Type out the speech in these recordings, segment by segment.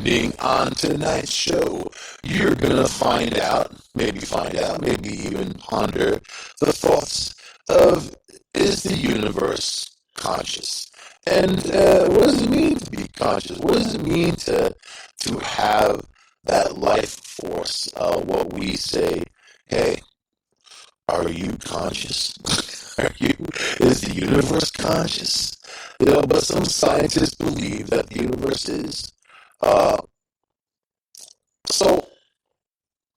Evening on tonight's show, you're gonna maybe even ponder the thoughts of, is the universe conscious? And what does it mean to be conscious? What does it mean to have that life force? What we say, hey, are you conscious? Is the universe conscious? But some scientists believe that the universe is. Uh, so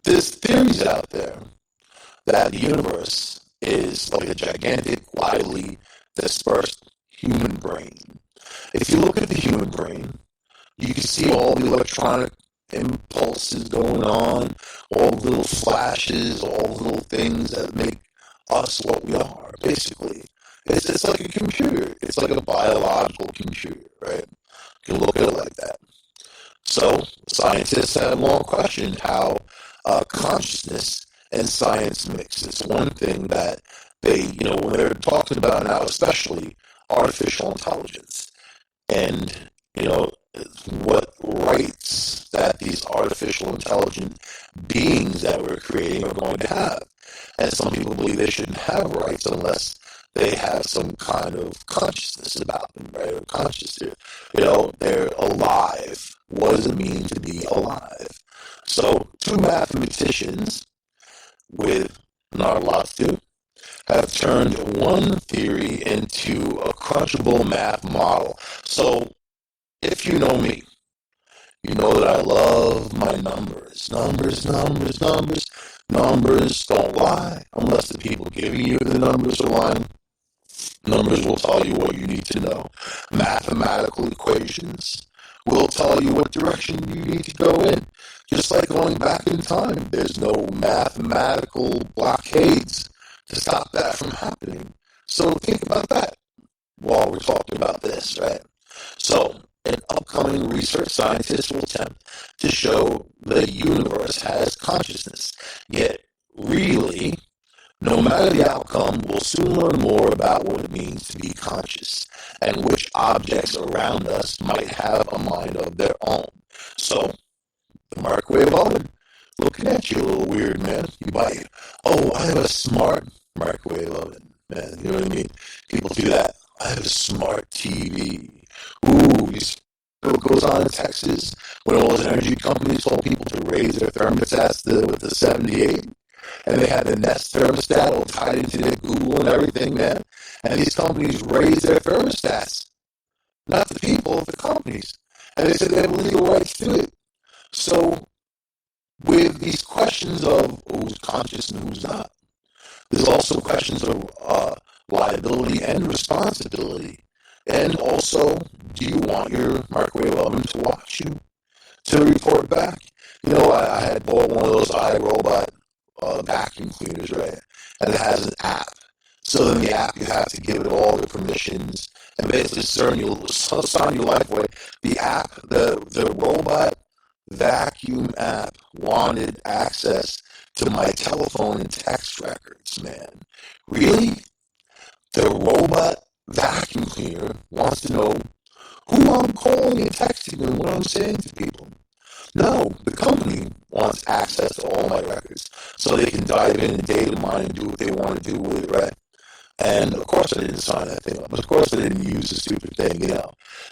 there's theories out there that the universe is like a gigantic, widely dispersed human brain. If you look at the human brain, you can see all the electronic impulses going on, all the little flashes, all the little things that make us what we are, basically. It's like a computer. It's like a biological computer, right? You can look at it like that. So scientists have long questioned how consciousness and science mix. It's one thing that when they're talking about now, especially artificial intelligence, and what rights that these artificial intelligent beings that we're creating are going to have. And some people believe they shouldn't have rights unless they have some kind of consciousness about them, right? Or consciousness. They're alive. What does it mean to be alive? So, two mathematicians with not a lot to do have turned one theory into a crunchable math model. So, if you know me, you know that I love my numbers. Numbers don't lie unless the people giving you the numbers are lying. Numbers will tell you what you need to know. Mathematical equations will tell you what direction you need to go in. Just like going back in time, there's no mathematical blockades to stop that from happening. So think about that while we're talking about this, right? So, an upcoming research scientist will attempt to show the universe has consciousness. Yet, really, no matter the outcome, we'll soon learn more about what it means to be conscious and which objects around us might have a mind of their own. So, the microwave oven, looking at you a little weird, man. You buy, I have a smart microwave oven, man. You know what I mean? People do that. I have a smart TV. Ooh, you see what goes on in Texas when all those energy companies told people to raise their thermostats with the 78, and they had the Nest thermostat all tied into their Google and everything, man. And these companies raised their thermostats, not the people, the companies. And they said they have legal rights to it. So, with these questions of who's conscious and who's not, there's also questions of liability and responsibility. And also, do you want your microwave oven to watch you, to report back? I had bought one of those iRobot vacuum cleaners, right? And it has an app. So in the app, you have to give it all the permissions and basically sign your life away. The app, the robot vacuum app wanted access to my telephone and text records, man. Really? The robot vacuum cleaner wants to know who I'm calling and texting and what I'm saying to people. No, the company wants access to all my records so they can dive in and data mine and do what they want to do with it, right? And of course I didn't sign that thing up. Of course I didn't use the stupid thing,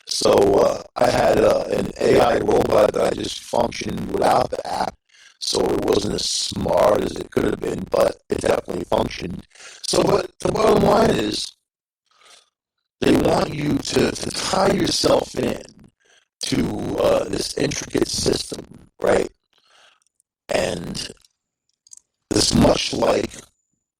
So I had an AI robot that I just functioned without the app. So it wasn't as smart as it could have been, but it definitely functioned. So, but the bottom line is, they want you to tie yourself in to this intricate system, right? And it's much like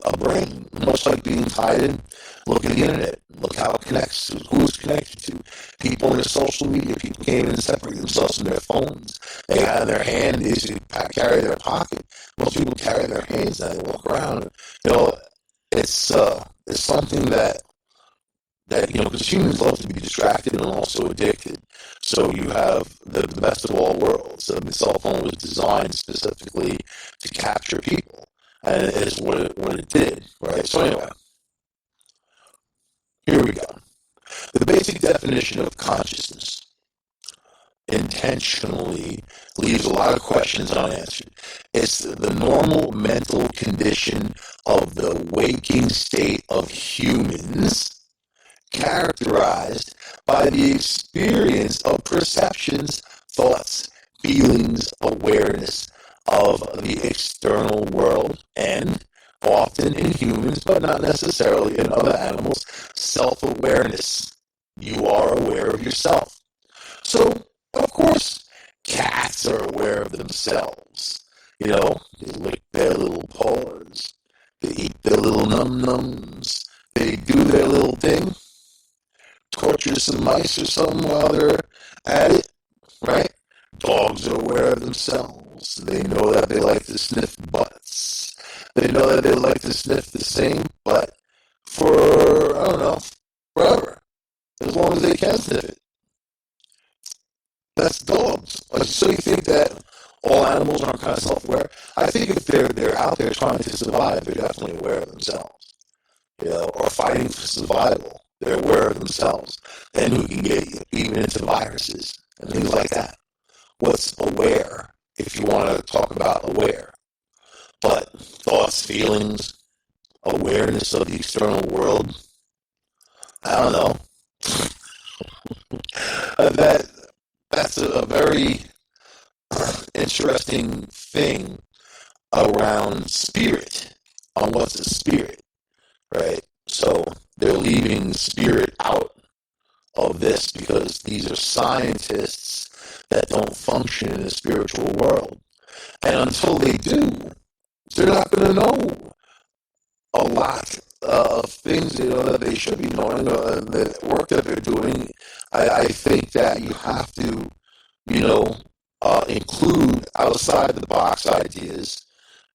a brain, much like being tied in. Look at the internet. Look how it connects. Who it's connected to. People in their social media. People can't even separate themselves from their phones. They have their hand. They usually carry their pocket. Most people carry their hands and they walk around. It's something that because humans love to be distracted and also addicted. So you have the best of all worlds. The cell phone was designed specifically to capture people. And it's what it did, right? So anyway, here we go. The basic definition of consciousness. intentionally leaves a lot of questions unanswered. It's the normal mental condition of the waking state of humans, characterized by the experience of perceptions, thoughts, feelings, awareness of the external world, and often in humans, but not necessarily in other animals, self-awareness. You are aware of yourself. So, of course, cats are aware of themselves. You know, they lick their little paws. They eat their little num-nums. They do their little thing. Torture some mice or something while they're at it, right? Dogs are aware of themselves. They know that they like to sniff butts. They know that they like to sniff the same butt for, I don't know, forever. As long as they can sniff it. That's dogs. So you think that all animals aren't kind of self-aware? I think if they're out there trying to survive, they're definitely aware of themselves. You know, or fighting for survival. They're aware of themselves. And who can get even into viruses and things like that. What's aware, if you want to talk about aware? But thoughts, feelings, awareness of the external world, I don't know. That's a very interesting thing around spirit, on what's a spirit, right? So they're leaving spirit out of this because these are scientists that don't function in the spiritual world. And until they do, they're not going to know a lot of things, you know, that they should be knowing. The work that they're doing, I think that you have to, you know, include outside the box ideas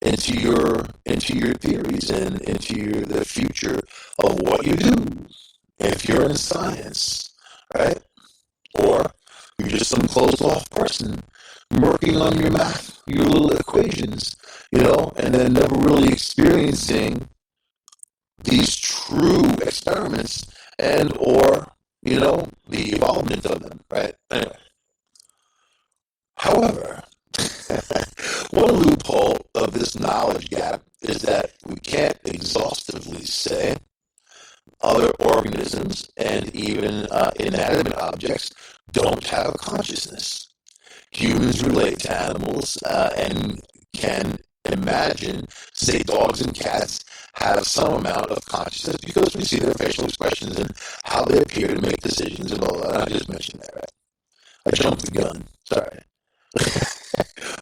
into your theories and into the future of what you do. If you're in science, right, or you're just some closed off person working on your math, your little equations, you know, and then never really experiencing these true experiments and or, you know, the evolvement of them, right? Anyway. However, one loophole of this knowledge gap is that we can't exhaustively say other organisms and even inanimate objects don't have consciousness. Humans relate to animals and can imagine, say, dogs and cats have some amount of consciousness because we see their facial expressions and how they appear to make decisions and all that. I just mentioned that, right? I jumped the gun. Sorry.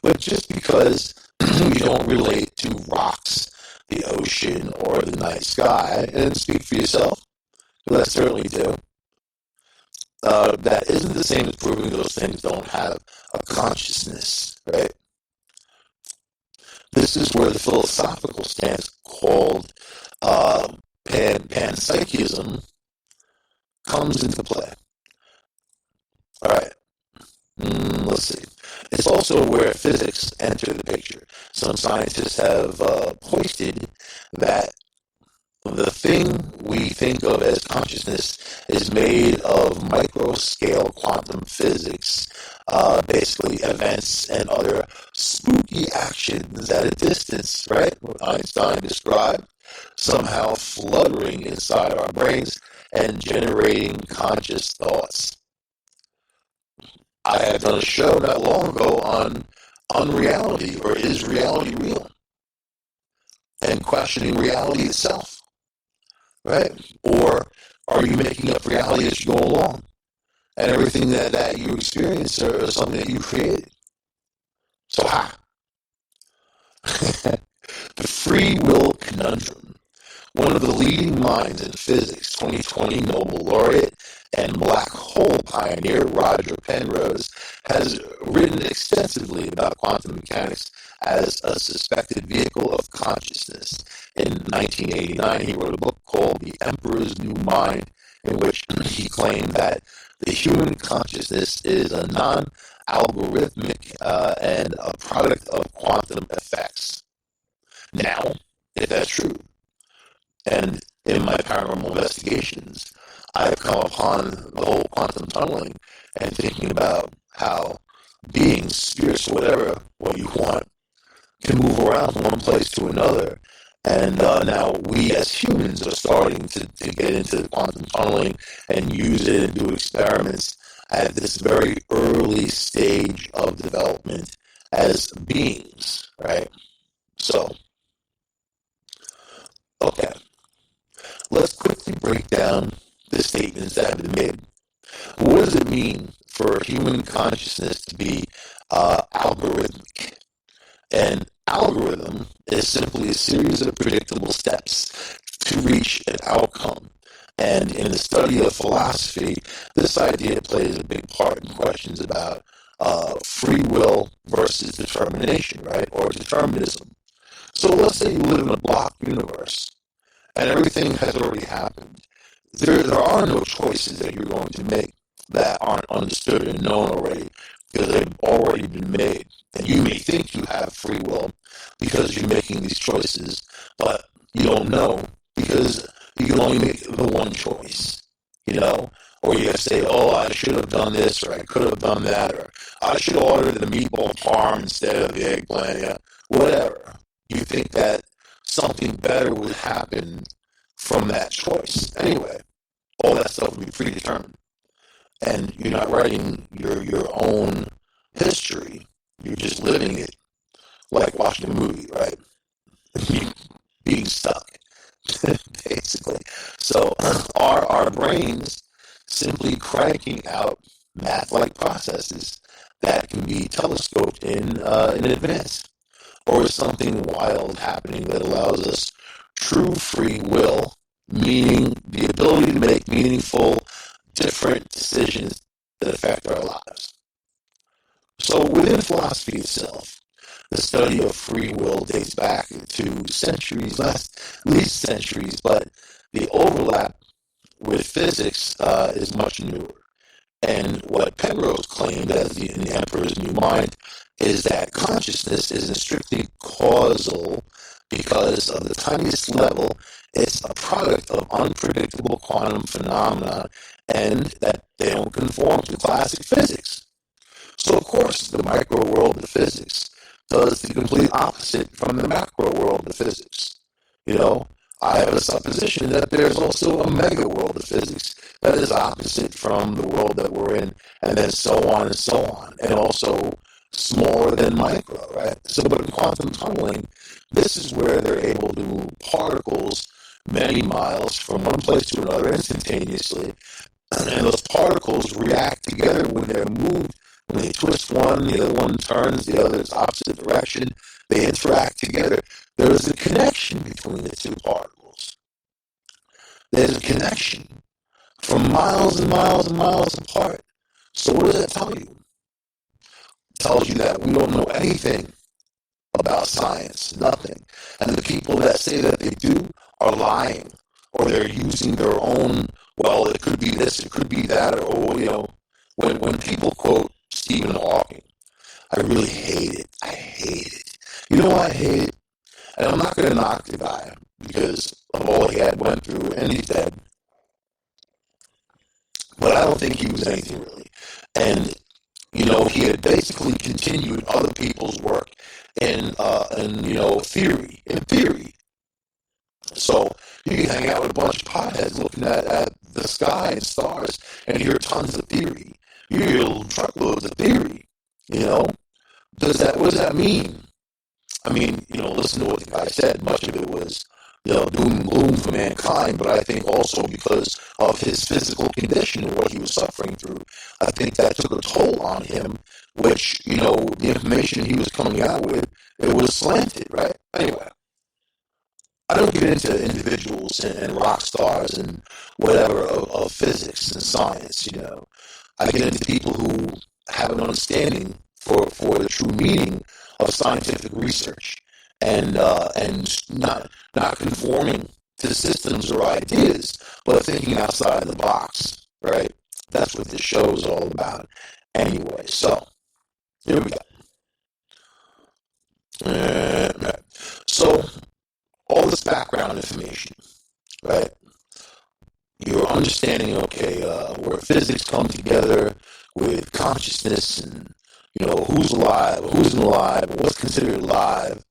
But just because we don't relate to rocks, the ocean, or the night sky, and speak for yourself, because I certainly do, that isn't the same as proving those things don't have a consciousness, right? This is where the philosophical stance called panpsychism comes into play. All right. Let's see. It's also where physics enter the picture. Some scientists have posted that the thing we think of as consciousness is made of micro-scale quantum physics, basically events and other spooky actions at a distance, right? What Einstein described, somehow fluttering inside our brains and generating conscious thoughts. I had done a show not long ago on unreality, or is reality real? And questioning reality itself. Right? Or are you making up reality as you go along? And everything that you experience is something that you created. So the free will conundrum. One of the leading minds in physics, 2020 Nobel laureate and black hole pioneer Roger Penrose, has written extensively about quantum mechanics as a suspected vehicle of consciousness. In 1989, he wrote a book called The Emperor's New Mind, in which he claimed that the human consciousness is a non-algorithmic and a product of quantum effects. Now, if that's true, and in my paranormal investigations, I've come upon the whole quantum tunneling and thinking about how beings, spirits, whatever, what you want, can move around from one place to another. And now we as humans are starting to get into quantum tunneling and use it and do experiments at this very early stage of development as beings, right? So, okay, let's quickly break down the statements that have been made. What does it mean for human consciousness to be algorithmic? An algorithm is simply a series of predictable steps to reach an outcome. And in the study of philosophy, this idea plays a big part in questions about free will versus determination, right? Or determinism. So let's say you live in a block universe and everything has already happened. There are no choices that you're going to make that aren't understood and known already because they've already been made. And you may think you have free will because you're making these choices, but you don't know because you can only make the one choice, you know? Or you say, oh, I should have done this, or I could have done that, or I should have ordered the meatball parm instead of the eggplant, yeah, whatever. You think that something better would happen from that choice. Anyway, all that stuff will be predetermined. And you're not writing your own history. You're just living it like watching a movie, right? Being stuck, basically. So our brains simply cranking out math-like processes that can be telescoped in advance. Or is something wild happening that allows us true free will, meaning the ability to make meaningful, different decisions that affect our lives? So within philosophy itself, the study of free will dates back to centuries, at least centuries, but the overlap with physics is much newer. And what Penrose claimed as in the Emperor's New Mind is that consciousness isn't strictly causal because of the tiniest level. It's a product of unpredictable quantum phenomena and that they don't conform to classic physics. So, of course, the micro world of physics does the complete opposite from the macro world of physics. You know, I have a supposition that there's also a mega world of physics that is opposite from the world that we're in, and then so on and so on, and also smaller than micro, right? So, but in quantum tunneling, this is where they're able to move particles many miles from one place to another instantaneously, and those particles react together when they're moved. When they twist one, the other one turns the other's opposite direction. They interact together. There is a connection between the two particles. There's a connection from miles and miles and miles apart. So what does that tell you? It tells you that we don't know anything about science, nothing. And the people that say that they do are lying, or they're using their own, well, it could be this, it could be that, or, you know, when people quote Stephen Hawking, I really hate it. I hate it. You know why I hate it? And I'm not going to knock the guy because of all he had went through, and he's dead. But I don't think he was anything really. And, you know, he had basically continued other people's work in you know, in theory. So you can hang out with a bunch of potheads looking at the sky and stars and hear tons of theory. You hear truckloads of theory, you know? What does that mean? I mean, you know, listen to what the guy said. Much of it was, you know, doom and gloom for mankind, but I think also because of his physical condition and what he was suffering through, I think that took a toll on him, which, you know, the information he was coming out with, it was slanted, right? Anyway, I don't get into individuals and rock stars and whatever of physics and science, you know. I get into people who have an understanding for the true meaning of scientific research and not conforming to systems or ideas, but thinking outside the box, right? That's what this show is all about. Anyway, so here we go. So all this background information, right? You're understanding, okay, where physics come together with consciousness and Who's alive, who's isn't alive, what's considered alive.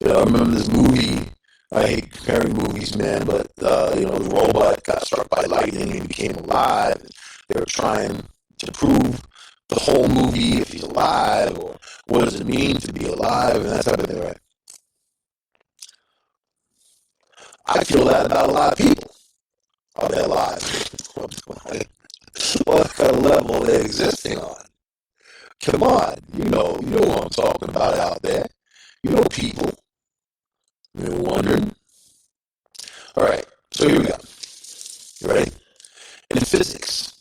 I remember this movie. I hate comparing movies, man, but the robot got struck by lightning and became alive. They were trying to prove the whole movie if he's alive, or what does it mean to be alive, and that type of thing, right? I feel that about a lot of people. Are they alive? What kind of level are they existing on? Come on, you know what I'm talking about out there. People. You're wondering. All right, so here we go. You ready? In physics,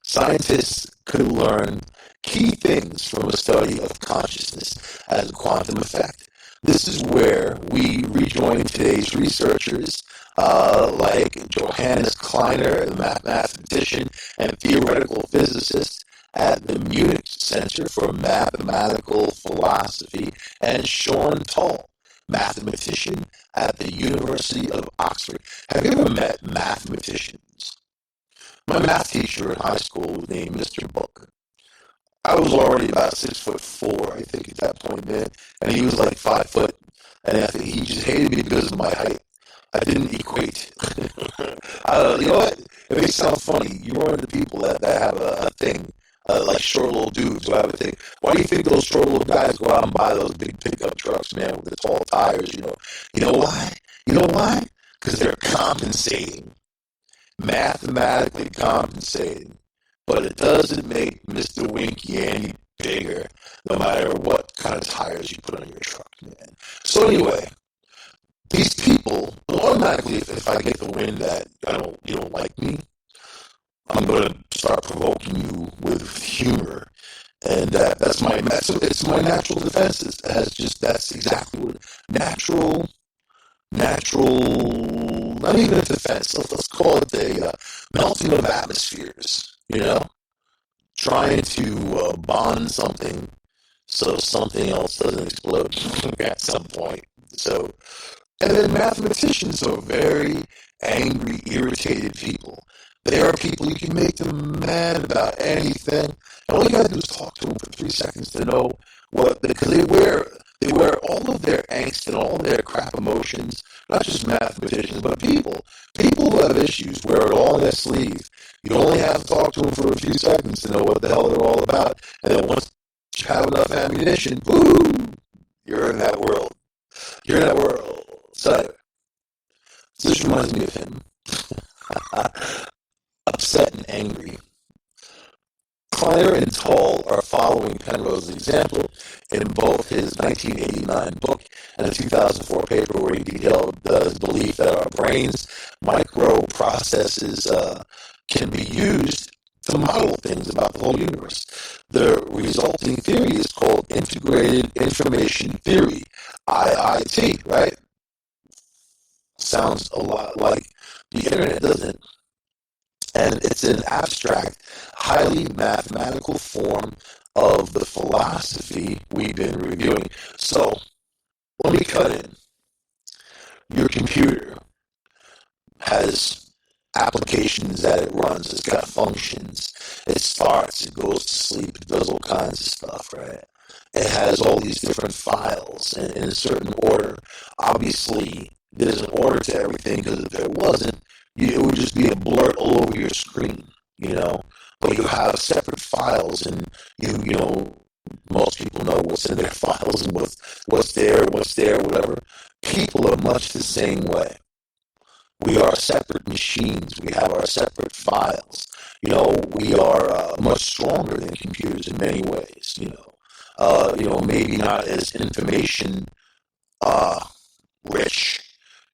scientists could learn key things from a study of consciousness as a quantum effect. This is where we rejoin today's researchers like Johannes Kleiner, the mathematician and theoretical physicist at the Munich Center for Mathematical Philosophy, and Sean Tull, mathematician at the University of Oxford. Have you ever met mathematicians? My math teacher in high school was named Mr. Book. I was already about 6'4", I think, at that point, man, and he was like 5 foot, and I think he just hated me because of my height. I didn't equate. You know what? It may sound funny. You're one of the people that have a thing, like short little dudes who have a thing. Why do you think those short little guys go out and buy those big pickup trucks, man, with the tall tires, You know why? You know why? Because they're compensating. Mathematically compensating. But it doesn't make Mr. Winky any bigger, no matter what kind of tires you put on your truck, man. So anyway, these people automatically, if I get the wind that you don't like me, I'm gonna start provoking you with humor, and it's my natural defenses. That's exactly what natural. Not even a defense. Let's call it the melting of atmospheres. Trying to bond something so something else doesn't explode at some point. So. And then mathematicians are very angry, irritated people. They are people you can make them mad about anything. And all you gotta do is talk to them for 3 seconds to know because they wear all of their angst and all of their crap emotions, not just mathematicians, but people. People who have issues wear it all on their sleeve. You only have to talk to them for a few seconds to know what the hell they're all about. And then once you have enough ammunition, boom, you're in that world. You're in that world. So this reminds me of him. Upset and angry. Kleiner and Tull are following Penrose's example in both his 1989 book and a 2004 paper where he detailed his belief that our brains' microprocesses can be used to model things about the whole universe. The resulting theory is called Integrated Information Theory, IIT, right? Sounds a lot like the internet, doesn't it? And it's an abstract, highly mathematical form of the philosophy we've been reviewing. So, let me cut in. Your computer has applications that it runs. It's got functions. It starts, it goes to sleep, it does all kinds of stuff, right? It has all these different files in a certain order. Obviously, there's an order to everything, because if there wasn't, it would just be a blurt all over your screen, But you have separate files, and most people know what's in their files and what's there, whatever. People are much the same way. We are separate machines. We have our separate files. We are much stronger than computers in many ways. Maybe not as information rich.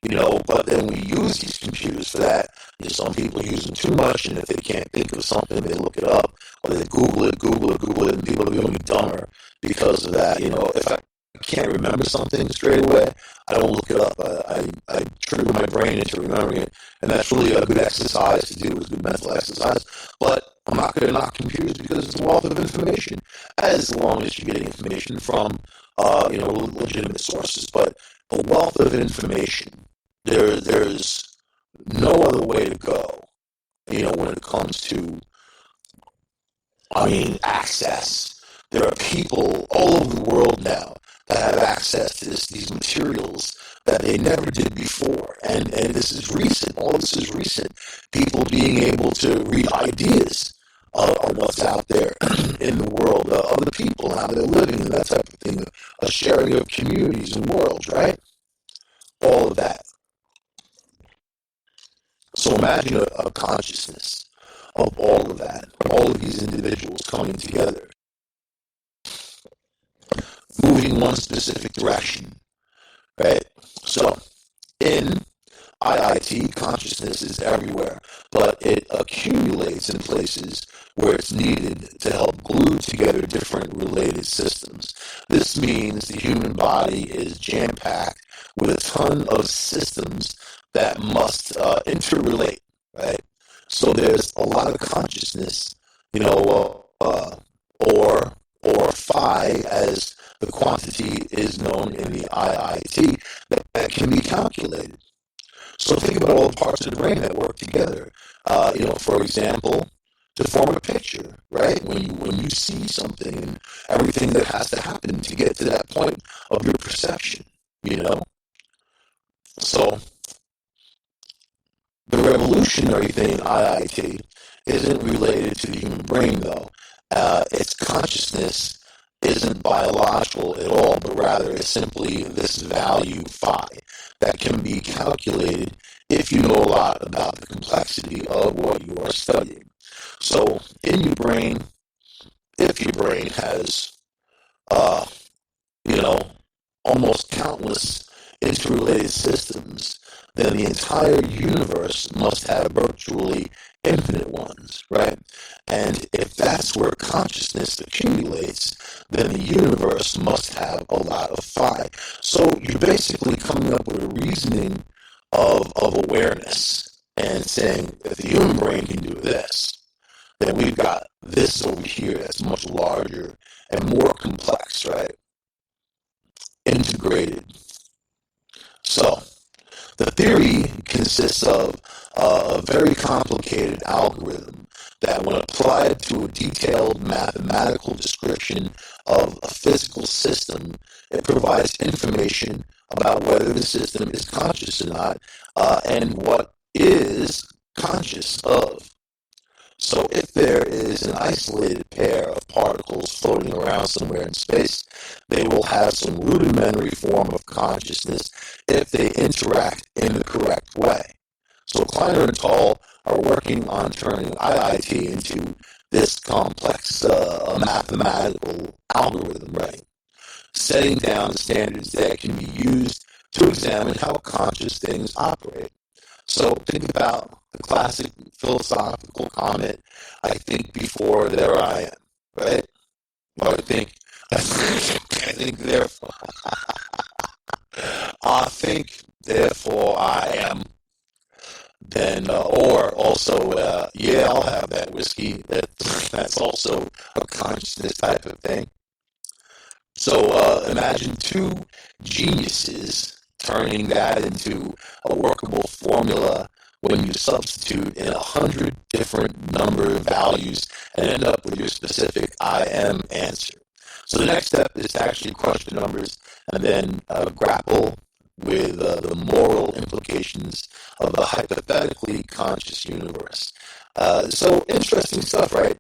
But then we use these computers for that. Some people use them too much, and if they can't think of something, they look it up, or they Google it, and people are becoming dumber because of that. If I can't remember something straight away, I don't look it up. I trigger my brain into remembering it, and that's really a good exercise to do. It's a good mental exercise. But I'm not going to knock computers because it's a wealth of information, as long as you're getting information from legitimate sources. But a wealth of information. There's no other way to go, when it comes to, access There are people all over the world now that have access to these materials that they never did before. And this is recent. All this is recent. People being able to read ideas on what's out there in the world, other people, how they're living, and that type of thing. A sharing of communities and worlds, right? All of that. So imagine a consciousness of all of that, all of these individuals coming together, moving in one specific direction, right? So in IIT, consciousness is everywhere, but it accumulates in places where it's needed to help glue together different related systems. This means the human body is jam-packed with a ton of systems that must interrelate, right? So there's a lot of consciousness, or phi, as the quantity is known in the IIT, that can be calculated. So think about all the parts of the brain that work together. For example, to form a picture, right? When you see something and everything that has to happen to get to that point of your perception, you know. So the revolutionary thing in IIT isn't related to the human brain, though. Its consciousness isn't biological at all, but rather is simply this value phi that can be calculated if you know a lot about the complexity of what you are studying. So in your brain, if your brain has, uh, you know, almost countless interrelated systems, then the entire universe must have virtually infinite ones, right? And if that's where consciousness accumulates, then the universe must have a lot of phi. So you're basically coming up with a reasoning of awareness and saying, if the human brain can do this, then we've got this over here that's much larger and more complex, right? Integrated. So the theory consists of a very complicated algorithm that, when applied to a detailed mathematical description of a physical system, it provides information about whether the system is conscious or not, and what is conscious of. So if there is an isolated pair of particles floating around somewhere in space, they will have some rudimentary form of consciousness if they interact in the correct way. So Kleiner and Tall are working on turning IIT into this complex mathematical algorithm, right? Setting down standards that can be used to examine how conscious things operate. So think about the classic philosophical comment, I think before there I am, right? Or I think therefore, I think therefore I am. Then, or also, yeah, I'll have that whiskey. That's also a consciousness type of thing. So imagine two geniuses turning that into a workable formula when you substitute in 100 different number of values and end up with your specific I am answer. So the next step is to actually crush the numbers and then grapple with the moral implications of a hypothetically conscious universe. So interesting stuff, right?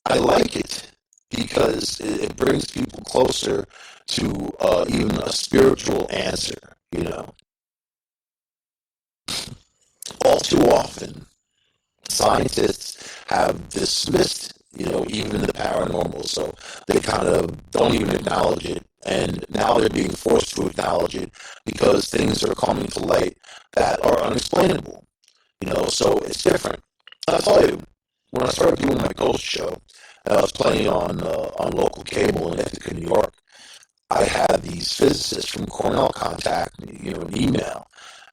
I like it because it brings people closer to even a spiritual answer, you know. All too often, scientists have dismissed, even the paranormal, so they kind of don't even acknowledge it, and now they're being forced to acknowledge it because things are coming to light that are unexplainable, so it's different. I'll tell you, when I started doing my ghost show, and I was playing on local cable in Ithaca, New York, I had these physicists from Cornell contact me, an email.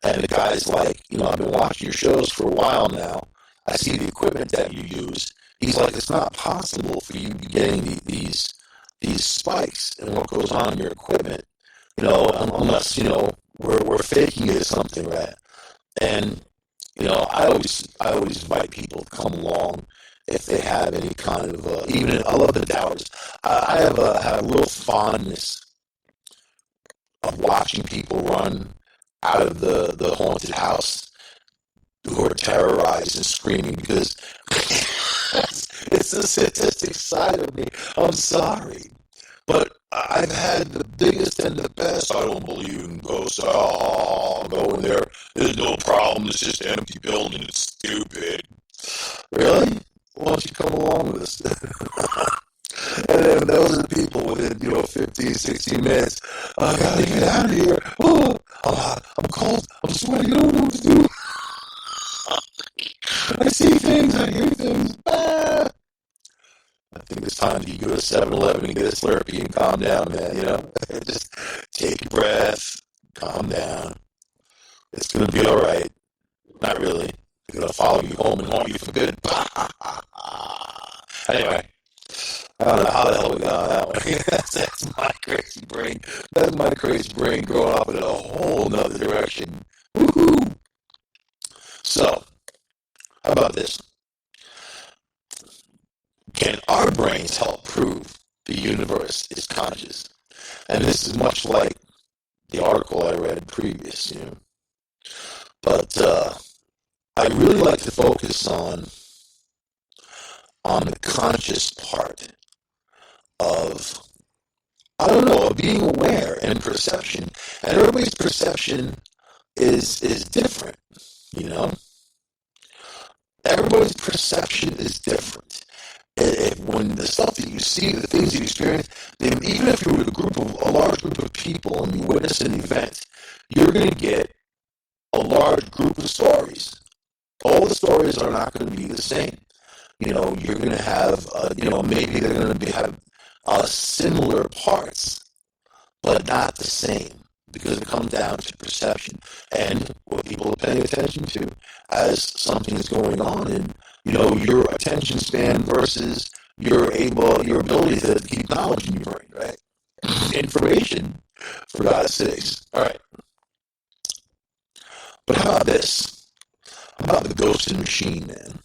And the guy's like, I've been watching your shows for a while now. I see the equipment that you use. He's like, it's not possible for you to be getting these spikes and what goes on in your equipment, unless, we're faking it or something, right? And, I always invite people to come along if they have any kind of, even I love the doubters. I have a real fondness of watching people run out of the haunted house who are terrorized and screaming because it's a sadistic side of me. I'm sorry. But I've had the biggest and the best. I don't believe in ghosts. Oh, I'll go in there. There's no problem. It's just an empty building. It's stupid. Really? Why don't you come along with us? And then those are the people within, 15, 16 minutes. I gotta get out of here. Oh, I'm cold. I'm sweating. I don't know what to do. I see things. I hear things. Ah. I think it's time that you go to 7-Eleven and get a Slurpee and calm down, man, Just take a breath, calm down. It's going to be all right. Not really. They're going to follow you home and haunt you for good. Anyway, I don't know how the hell we got on that one. That's my crazy brain. That's my crazy brain growing off in a whole nother direction. Woohoo! So, how about this? Can our brains help prove the universe is conscious? And this is much like the article I read previous, But I really like to focus on the conscious part of, I don't know, of being aware and perception. And everybody's perception is different, Everybody's perception is different. When the stuff that you see, the things you experience, then even if you're with a large group of people and you witness an event, you're going to get a large group of stories. All the stories are not going to be the same. You're going to have, maybe they're going to have similar parts, but not the same, because it comes down to perception and what people are paying attention to as something is going on, and your attention span versus your ability to keep knowledge in your brain, right? Information, for God's sakes. All right. But how about this? How about the ghost and machine, man?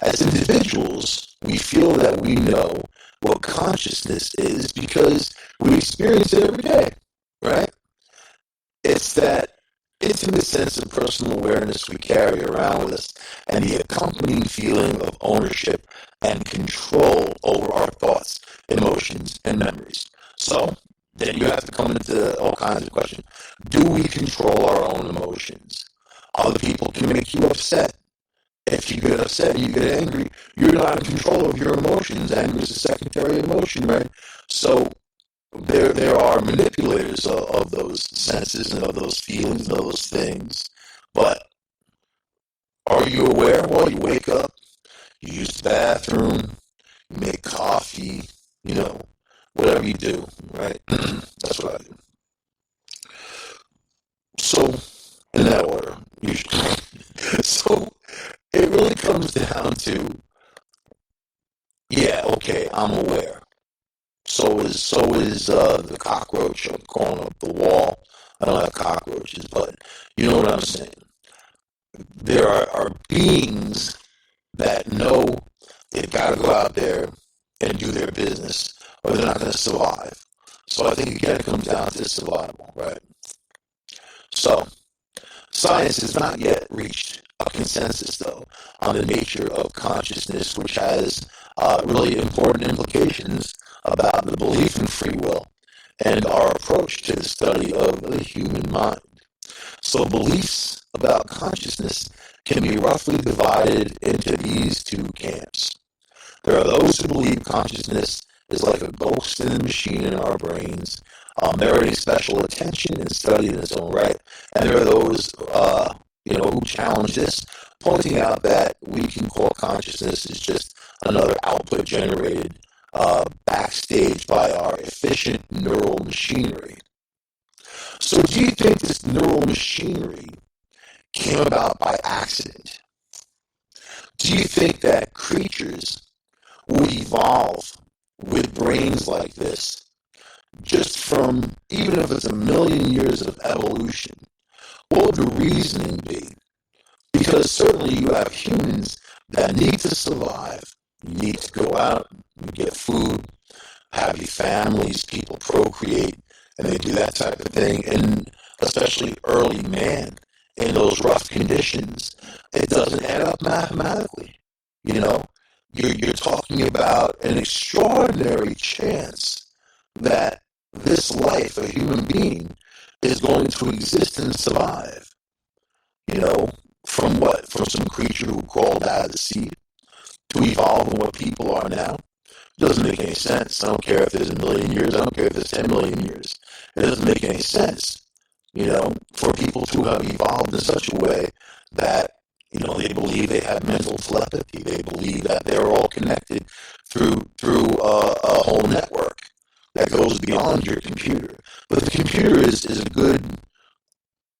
As individuals, we feel that we know what consciousness is because we experience it every day, right? It's that intimate sense of personal awareness we carry around with us and the accompanying feeling of ownership and control over our thoughts, emotions, and memories. So, then you have to come into all kinds of questions. Do we control our own emotions? Other people can make you upset. If you get upset, you get angry, you're not in control of your emotions. Anger is a secondary emotion, right? So, there are manipulators of those senses and of those feelings and of those things. But are you aware? Well, you wake up, you use the bathroom, you make coffee, whatever you do, right? That's what I do. So, in that order, usually. So, it really comes down to, yeah, okay, I'm aware. So is the cockroach crawling up the wall. I don't have cockroaches, but you know what I'm saying. There are beings that know they've got to go out there and do their business, or they're not going to survive. So I think again it comes down to survival, right? So science has not yet reached a consensus, though, on the nature of consciousness, which has really important implications about the belief in free will and our approach to the study of the human mind. So beliefs about consciousness can be roughly divided into these two camps. There are those who believe consciousness is like a ghost in the machine in our brains, meriting special attention and study in its own right. And there are those, who challenge this, pointing out that we can call consciousness is just another output generated backstage by our efficient neural machinery. So do you think this neural machinery came about by accident? Do you think that creatures would evolve with brains like this just from, even if it's 1,000,000 years of evolution? What would the reasoning be? Because certainly you have humans that need to survive, You need to go out and get food, have your families, people procreate, and they do that type of thing. And especially early man in those rough conditions, it doesn't add up mathematically. You know, you're talking about an extraordinary chance that this life, a human being, is going to exist and survive. You know, from what? From some creature who crawled out of the sea to evolve in what people are now. It doesn't make any sense. I don't care if there's a million years. I don't care if there's 10 million years. It doesn't make any sense, you know, for people to have evolved in such a way that, you know, they believe they have mental telepathy. They believe that they're all connected through a whole network that goes beyond your computer. But the computer is a good,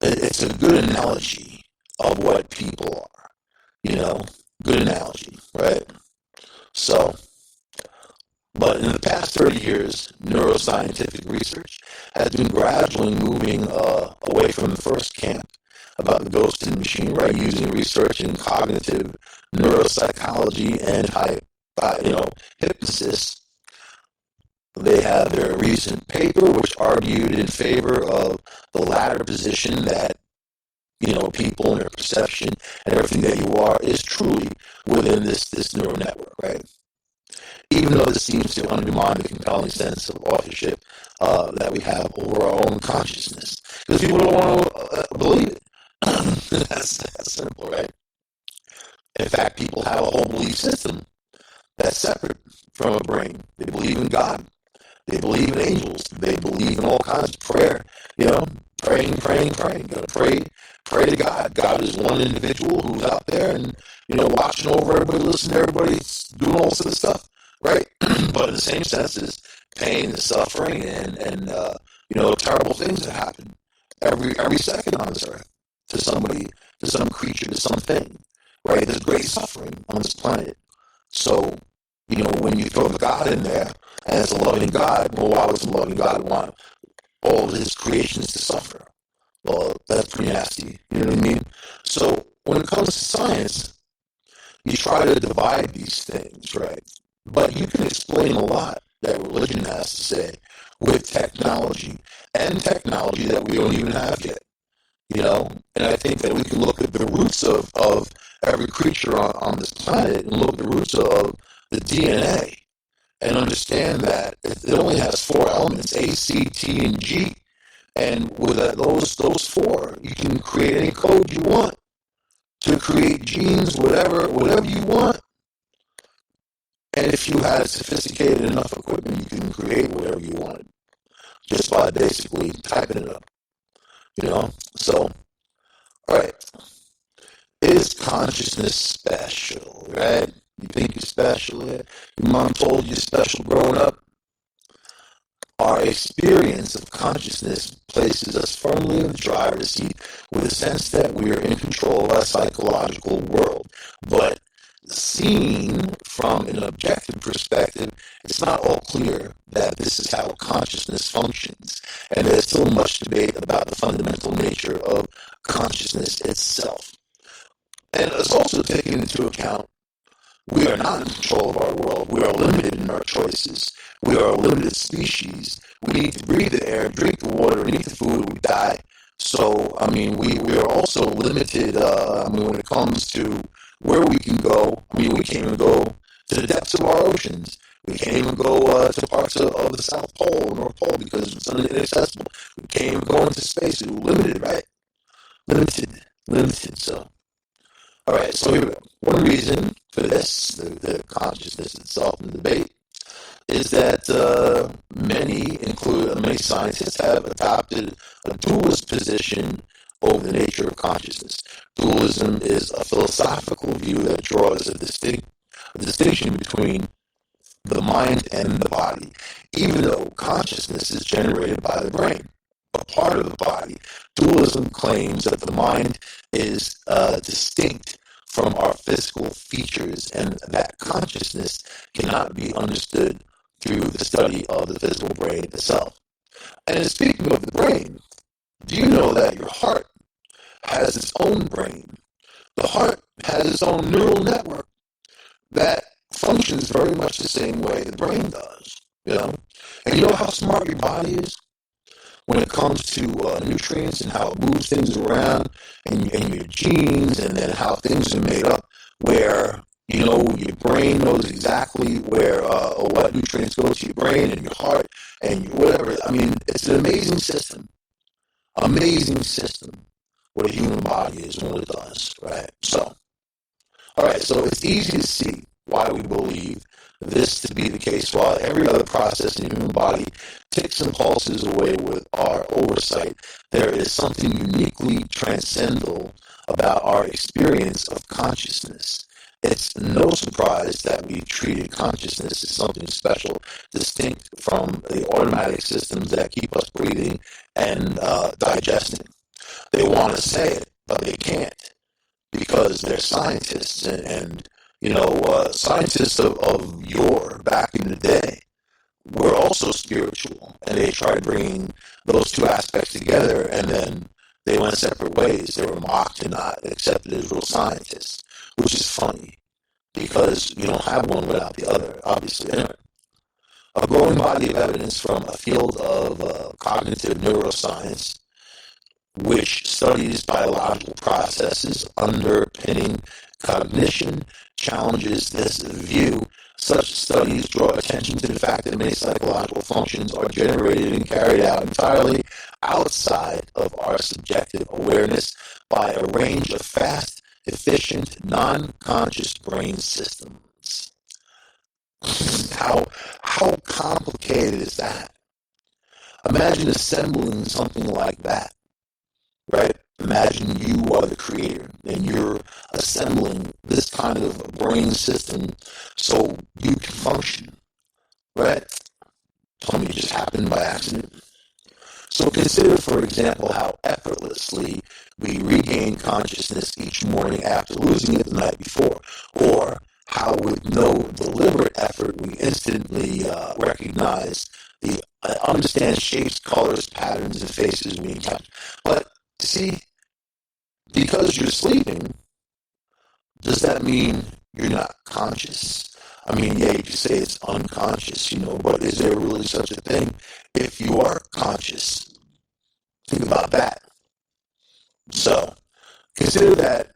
it's a good analogy of what people are, you know, good analogy, right? So, but in the past 30 years, neuroscientific research has been gradually moving away from the first camp about the ghost in the machine, right? Using research in cognitive neuropsychology and hypnosis. They have their recent paper, which argued in favor of the latter position that, you know, people and their perception and everything that you are is truly within this neural network, right? Even though this seems to undermine the compelling sense of authorship that we have over our own consciousness. Because people don't want to believe it. That's simple, right? In fact, people have a whole belief system that's separate from a brain. They believe in God. They believe in angels. They believe in all kinds of prayer. You know, praying. You know, pray to God. God is one individual who's out there and, you know, watching over everybody, listening to everybody, doing all this other stuff, right? But in the same sense as pain and suffering and you know, terrible things that happen every second on this earth to somebody, to some creature, to something, right? There's great suffering on this planet. So, you know, when you throw the God in there, and it's a loving God, well, why would a loving God want all of his creations to suffer? Well, that's pretty nasty. You know what I mean? So when it comes to science, you try to divide these things, right? But you can explain a lot that religion has to say with technology, and technology that we don't even have yet. You know, and I think that we can look at the roots of every creature on this planet and look at the roots of the DNA and understand that it only has four elements, A, C, T, and G. And with those four, you can create any code you want to create genes, whatever you want. And if you had sophisticated enough equipment, you can create whatever you wanted just by basically typing it up. You know? So, all right. Is consciousness special, right? You think you're special? Your mom told you you're special growing up. Our experience of consciousness places us firmly in the driver's seat with a sense that we are in control of our psychological world. But seen from an objective perspective, it's not all clear that this is how consciousness functions. And there's still much debate about the fundamental nature of consciousness itself. And it's also taken into account we are not in control of our world. We are limited in our choices. We are a limited species. We need to breathe the air, drink the water, eat the food, we die. So, I mean, we are also limited, when it comes to where we can go. I mean, we can't even go to the depths of our oceans. We can't even go to parts of the South Pole, North Pole, because it's inaccessible. We can't even go into space. We're limited, right? Limited, so. All right, so here we go. One reason for this, the consciousness itself in the debate, is that many scientists have adopted a dualist position over the nature of consciousness. Dualism is a philosophical view that draws a distinction between the mind and the body, even though consciousness is generated by the brain, a part of the body. Dualism claims that the mind is distinct from our physical features and that consciousness cannot be understood through the study of the physical brain itself. And speaking of the brain, do you know that your heart has its own brain? The heart has its own neural network that functions very much the same way the brain does, you know? And you know how smart your body is when it comes to nutrients and how it moves things around and your genes and then how things are made up where, you know, your brain knows exactly where or what nutrients go to your brain and your heart and your whatever. I mean, it's an amazing system. Amazing system what a human body is and what it does, right? So, all right, so it's easy to see why we believe this to be the case while every other process in the human body ticks and pulses away with our oversight. There is something uniquely transcendental about our experience of consciousness. It's no surprise that we treated consciousness as something special, distinct from the automatic systems that keep us breathing and digesting. They want to say it, but they can't because they're scientists and you know, scientists of yore back in the day were also spiritual, and they tried bringing those two aspects together, and then they went separate ways. They were mocked and not accepted as real scientists, which is funny because you don't have one without the other, obviously. Anyway, a growing body of evidence from a field of cognitive neuroscience which studies biological processes underpinning cognition, challenges this view. Such studies draw attention to the fact that many psychological functions are generated and carried out entirely outside of our subjective awareness by a range of fast, efficient, non-conscious brain systems. How complicated is that? Imagine assembling something like that. Right? Imagine you are the creator and you're assembling this kind of brain system so you can function, right? Tell me it just happened by accident. So consider, for example, how effortlessly we regain consciousness each morning after losing it the night before, or how with no deliberate effort we instantly recognize the understand shapes, colors, patterns, and faces we encounter. But see, because you're sleeping, does that mean you're not conscious? I mean, yeah, you could say it's unconscious, you know, but is there really such a thing if you are conscious? Think about that. So, consider that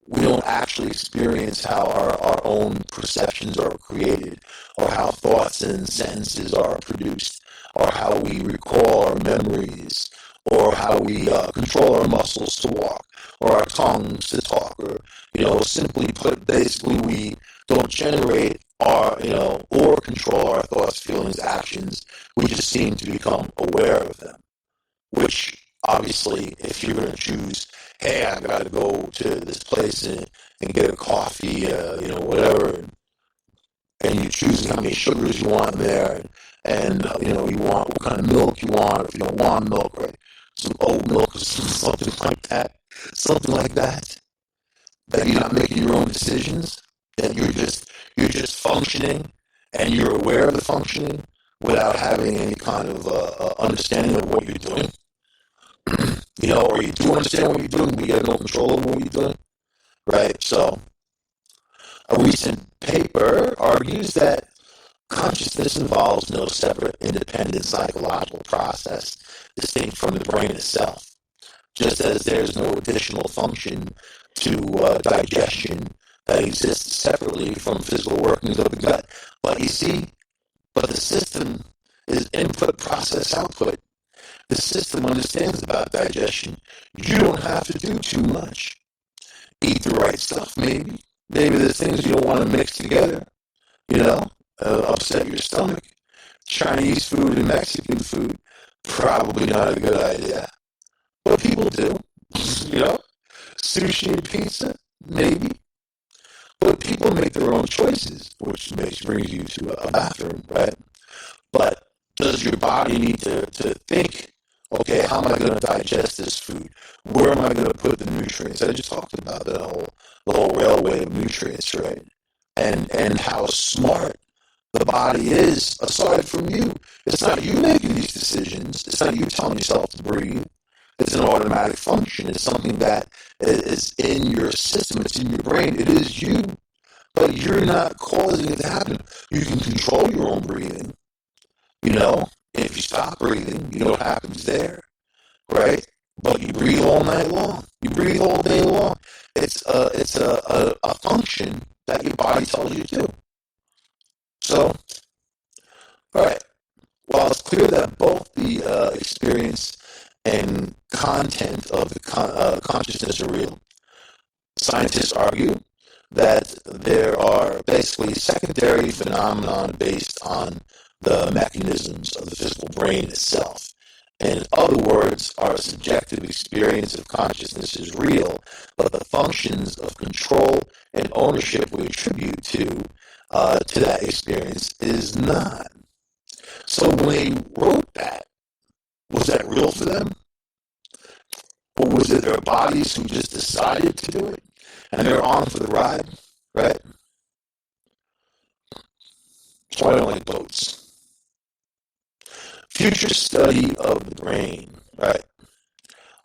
we don't actually experience how our own perceptions are created, or how thoughts and sentences are produced, or how we recall our memories, or how we control our muscles to walk, or our tongues to talk, or, you know, simply put, basically we don't generate our, you know, or control our thoughts, feelings, actions. We just seem to become aware of them, which obviously, if you're going to choose, hey, I got to go to this place and get a coffee, you know, whatever, and you choose how many sugars you want there, and you know, you want what kind of milk you want, if you don't want milk, right? Some oat milk or something like that, that you're not making your own decisions, that you're just functioning, and you're aware of the functioning without having any kind of understanding of what you're doing. You know, or you do understand what you're doing, but you have no control over what you're doing, right? So, a recent paper argues that consciousness involves no separate, independent psychological process distinct from the brain itself, just as there's no additional function to digestion that exists separately from physical workings of the gut. But you see, the system is input, process, output. The system understands about digestion. You don't have to do too much. Eat the right stuff, maybe. Maybe there's things you don't want to mix together, you know, upset your stomach. Chinese food and Mexican food, probably not a good idea. But people do, you know. Sushi and pizza, maybe. But people make their own choices, which brings you to a bathroom, right? But does your body need to think, okay, how am I going to digest this food? Where am I going to put the nutrients? I just talked about the whole railway of nutrients, right? And how smart the body is, aside from you. It's not you making these decisions. It's not you telling yourself to breathe. It's an automatic function. It's something that is in your system. It's in your brain. It is you but you're not causing it to happen. You can control your own breathing. If you stop breathing, you know what happens there, right? But you breathe all night long. You breathe all day long. It's a function that your body tells you to do. So, all right. While it's clear that both the experience and content of the consciousness are real, scientists argue that there are basically secondary phenomena based on the mechanisms of the physical brain itself. In other words, our subjective experience of consciousness is real, but the functions of control and ownership we attribute to that experience is not. So when they wrote that, was that real for them? Or was it their bodies who just decided to do it? And they're on for the ride, right? That's why I don't like boats. Future study of the brain, right?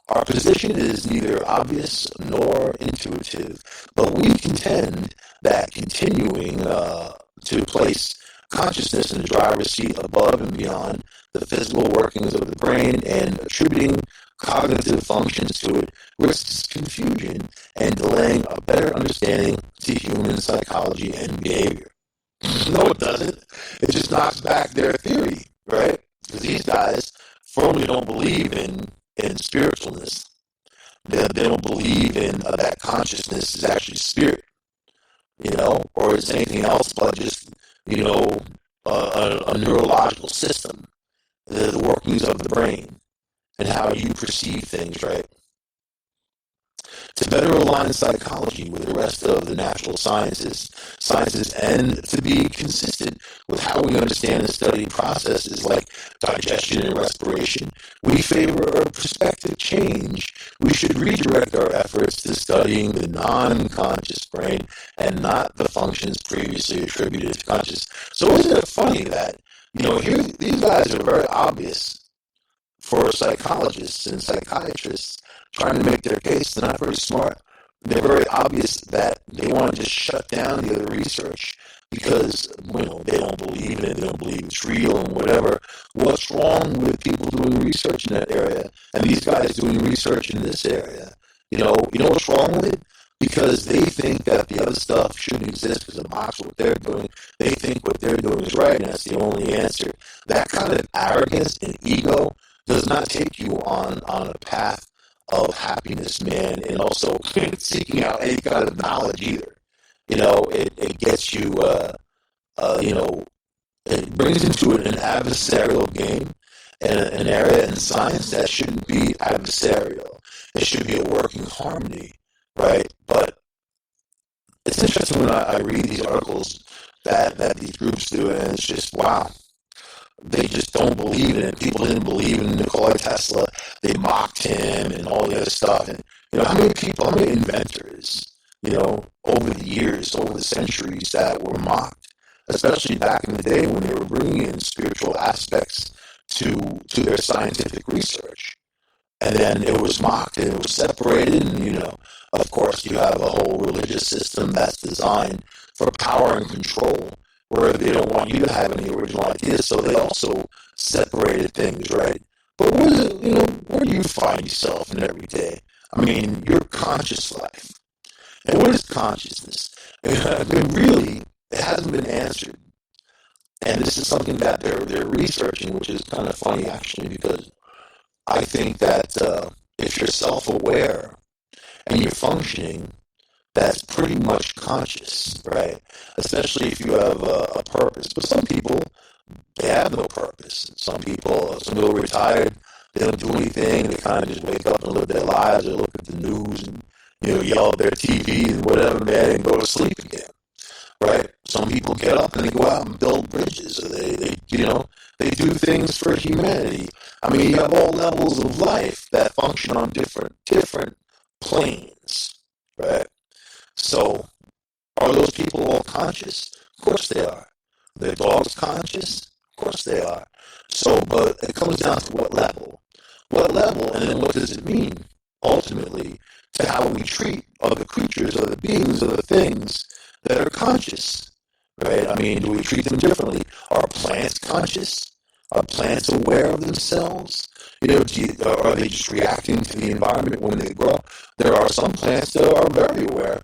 Our position is neither obvious nor intuitive, but we contend that continuing to place consciousness in the driver's seat above and beyond the physical workings of the brain and attributing cognitive functions to it risks confusion and delaying a better understanding to human psychology and behavior. No, it doesn't. It just knocks back their theory, right? Because these guys firmly don't believe in spiritualness. They don't believe in that consciousness is actually spirit, or it's anything else but just, a neurological system, the workings of the brain and how you perceive things, right? To better align psychology with the rest of the natural sciences, and to be consistent with how we understand and study processes like digestion and respiration, we favor a perspective change. We should redirect our efforts to studying the non-conscious brain and not the functions previously attributed to conscious. So isn't it funny that, here these guys are very obvious for psychologists and psychiatrists trying to make their case. They're not very smart. They're very obvious that they want to just shut down the other research because, they don't believe in it, they don't believe it's real and whatever. What's wrong with people doing research in that area and these guys doing research in this area? You know what's wrong with it? Because they think that the other stuff shouldn't exist because it mocks what they're doing. They think what they're doing is right and that's the only answer. That kind of arrogance and ego does not take you on a path of happiness, man, and also seeking out any kind of knowledge either. It gets you, it brings into an adversarial game and an area in science that shouldn't be adversarial. It should be a working harmony, right? But it's interesting when I read these articles that these groups do, and it's just, wow. They just don't believe in it. People didn't believe in Nikola Tesla. They mocked him and all the other stuff. And, how many inventors, over the years, over the centuries that were mocked, especially back in the day when they were bringing in spiritual aspects to their scientific research. And then it was mocked and it was separated. And, of course, you have a whole religious system that's designed for power and control, where they don't want you to have any original ideas, so they also separated things, right? But where do you find yourself in every day? I mean, your conscious life. And what is consciousness? Really, it hasn't been answered. And this is something that they're researching, which is kind of funny, actually, because I think that if you're self-aware and you're functioning, that's pretty much conscious, right? Especially if you have a purpose. But some people, they have no purpose. Some people are retired, they don't do anything, they kind of just wake up and live their lives or look at the news and, yell at their TV and whatever, man, and go to sleep again, right? Some people get up and they go out and build bridges, or they do things for humanity. I mean, you have all levels of life that function on different planes, right? So, are those people all conscious? Of course they are. Their dogs conscious? Of course they are. So, but it comes down to what level. What level, and then what does it mean, ultimately, to how we treat other creatures, other beings, other things that are conscious, right? I mean, do we treat them differently? Are plants conscious? Are plants aware of themselves? Are they just reacting to the environment when they grow? There are some plants that are very aware,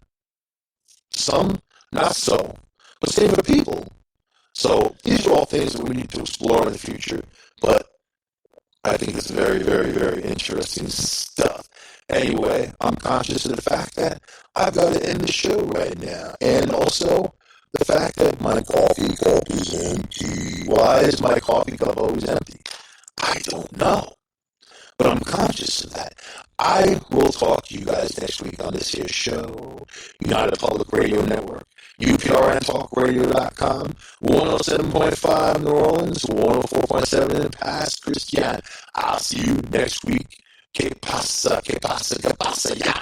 some not so. But same for people. So these are all things that we need to explore in the future. But I think it's very, very, very interesting stuff. Anyway, I'm conscious of the fact that I've got to end the show right now. And also the fact that my coffee cup is empty. Why is my coffee cup always empty? I don't know. But I'm conscious of that. I will talk to you guys next week on this here show, United Public Radio Network, UPRNTalkRadio.com, 107.5 New Orleans, 104.7 in Pass Christian. I'll see you next week. Que pasa, ya.